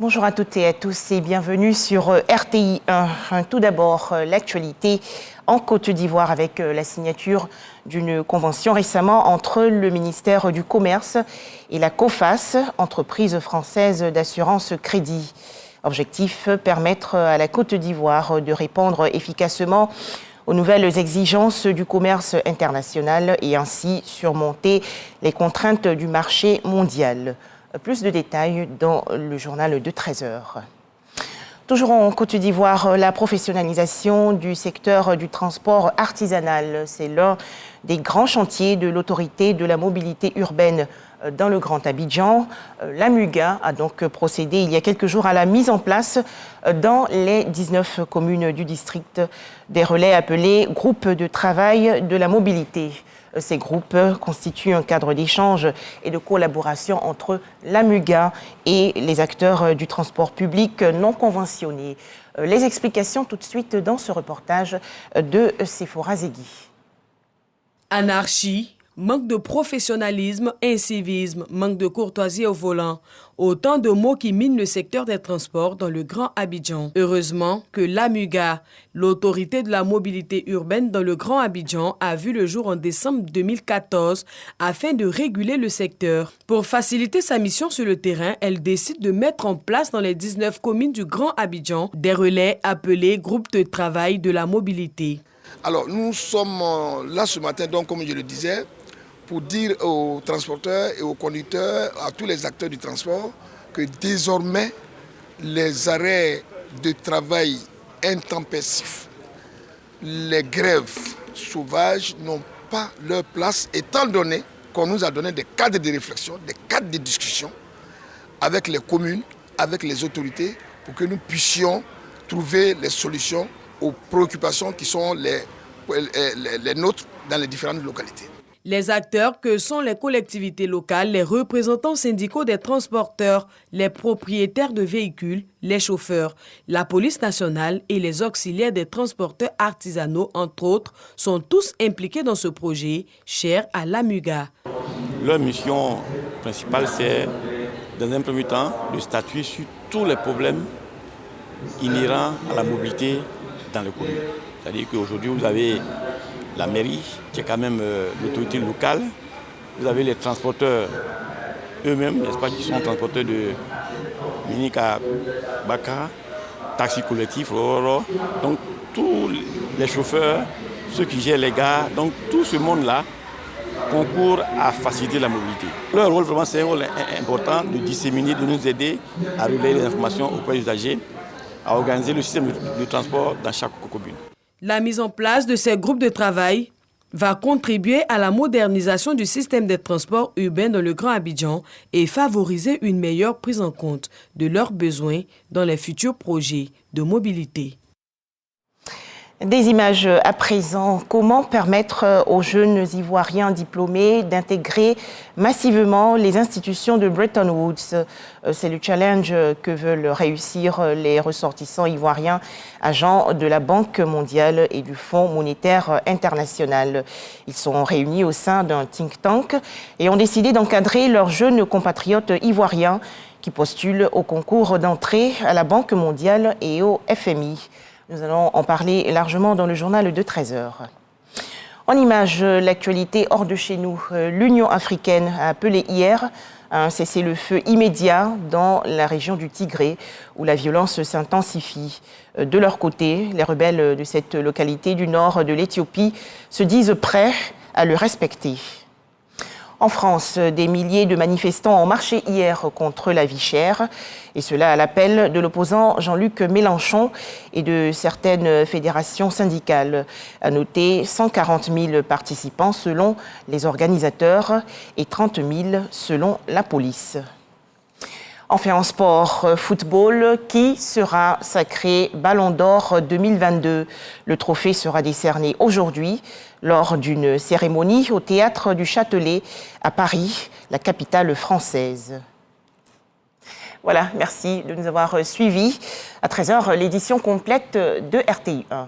Bonjour à toutes et à tous et bienvenue sur RTI 1. Tout d'abord, l'actualité en Côte d'Ivoire avec la signature d'une convention récemment entre le ministère du Commerce et la COFAS, entreprise française d'assurance crédit. Objectif, permettre à la Côte d'Ivoire de répondre efficacement aux nouvelles exigences du commerce international et ainsi surmonter les contraintes du marché mondial. Plus de détails dans le journal de 13h. Toujours en Côte d'Ivoire, la professionnalisation du secteur du transport artisanal. C'est l'un des grands chantiers de l'autorité de la mobilité urbaine dans le Grand Abidjan. La MUGA a donc procédé il y a quelques jours à la mise en place dans les 19 communes du district des relais appelés groupes de travail de la mobilité. Ces groupes constituent un cadre d'échange et de collaboration entre la MUGA et les acteurs du transport public non conventionnés. Les explications tout de suite dans ce reportage de Sephora Zegui. Anarchie, manque de professionnalisme, incivisme, manque de courtoisie au volant. Autant de mots qui minent le secteur des transports dans le Grand Abidjan. Heureusement que l'AMUGA, l'autorité de la mobilité urbaine dans le Grand Abidjan, a vu le jour en décembre 2014 afin de réguler le secteur. Pour faciliter sa mission sur le terrain, elle décide de mettre en place dans les 19 communes du Grand Abidjan des relais appelés groupes de travail de la mobilité. Alors nous sommes là ce matin, donc comme je le disais, pour dire aux transporteurs et aux conducteurs, à tous les acteurs du transport, que désormais, les arrêts de travail intempestifs, les grèves sauvages n'ont pas leur place, étant donné qu'on nous a donné des cadres de réflexion, des cadres de discussion avec les communes, avec les autorités, pour que nous puissions trouver les solutions aux préoccupations qui sont les nôtres dans les différentes localités. Les acteurs que sont les collectivités locales, les représentants syndicaux des transporteurs, les propriétaires de véhicules, les chauffeurs, la police nationale et les auxiliaires des transporteurs artisanaux, entre autres, sont tous impliqués dans ce projet cher à l'AMUGA. Leur mission principale, c'est, dans un premier temps, de statuer sur tous les problèmes inhérents à la mobilité dans les communes. C'est-à-dire qu'aujourd'hui, vous avez la mairie, qui est quand même l'autorité locale. Vous avez les transporteurs eux-mêmes, n'est-ce pas, qui sont transporteurs de Minika, Baka, taxi collectif, Roro. Donc tous les chauffeurs, ceux qui gèrent les gares, donc tout ce monde-là concourt à faciliter la mobilité. Leur rôle, vraiment, c'est un rôle important de disséminer, de nous aider à relayer les informations auprès des usagers, à organiser le système de transport dans chaque commune. La mise en place de ces groupes de travail va contribuer à la modernisation du système des transports urbains dans le Grand Abidjan et favoriser une meilleure prise en compte de leurs besoins dans les futurs projets de mobilité. Des images à présent. Comment permettre aux jeunes Ivoiriens diplômés d'intégrer massivement les institutions de Bretton Woods? C'est le challenge que veulent réussir les ressortissants ivoiriens, agents de la Banque mondiale et du Fonds monétaire international. Ils sont réunis au sein d'un think tank et ont décidé d'encadrer leurs jeunes compatriotes ivoiriens qui postulent au concours d'entrée à la Banque mondiale et au FMI. Nous allons en parler largement dans le journal de 13h. En image, l'actualité hors de chez nous. L'Union africaine a appelé hier à un cessez-le-feu immédiat dans la région du Tigré, où la violence s'intensifie. De leur côté, les rebelles de cette localité du nord de l'Éthiopie se disent prêts à le respecter. En France, des milliers de manifestants ont marché hier contre la vie chère, et cela à l'appel de l'opposant Jean-Luc Mélenchon et de certaines fédérations syndicales. À noter 140 000 participants selon les organisateurs et 30 000 selon la police. Enfin en sport, football, qui sera sacré Ballon d'Or 2022. Le trophée sera décerné aujourd'hui lors d'une cérémonie au Théâtre du Châtelet à Paris, la capitale française. Voilà, merci de nous avoir suivis. À 13h, l'édition complète de RTI 1.